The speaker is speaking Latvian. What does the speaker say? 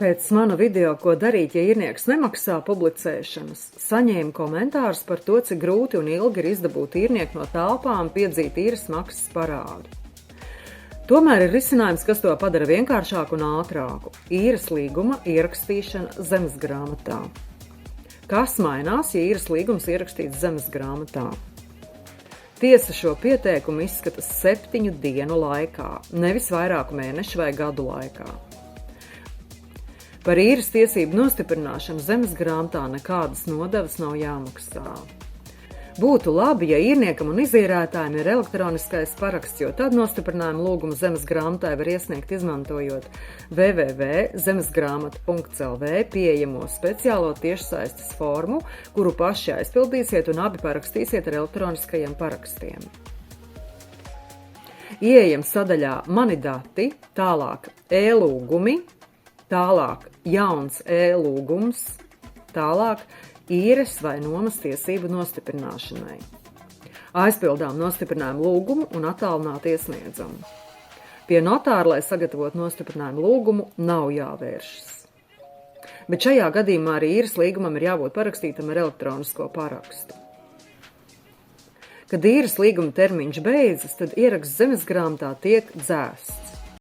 Pēc mana video, ko darīt, ja īrnieks nemaksā publicēšanas, saņēmu komentārus par to, cik grūti un ilgi ir izdabūt īrnieku no telpām, piedzīt īres maksas parādu. Tomēr ir risinājums, kas to padara vienkāršāku un ātrāku – īres līguma ierakstīšana zemesgrāmatā. Kas mainās, ja īres līgums ierakstīts zemesgrāmatā? Tiesa šo pieteikumu izskata 7 dienu laikā, nevis vairāku mēnešu vai gadu laikā. Par īres tiesību nostiprināšanu zemesgrāmatā nekādas nodevas nav jāmaksā. Būtu labi, ja īrniekam un izīrētājiem ir elektroniskais paraksts, jo tad nostiprinājumu lūgumu zemesgrāmatai var iesniegt izmantojot www.zemesgrāmata.lv pieejamo speciālo tiešsaistes formu, kuru paši aizpildīsiet un abi parakstīsiet ar elektroniskajiem parakstiem. Ieejam sadaļā Mani dati, tālāk e-lūgumi, tālāk jauns e-lūgums, tālāk īres vai nomas tiesību nostiprināšanai. Aizpildām nostiprinājumu lūgumu un attālināti iesniedzam. Pie notāra, lai sagatavotu nostiprinājumu lūgumu, nav jāvēršas. Bet šajā gadījumā arī īres līgumam ir jābūt parakstītam ar elektronisko parakstu. Kad īres līguma termiņš beidzas, tad ieraksts zemesgrāmatā tiek dzēsts.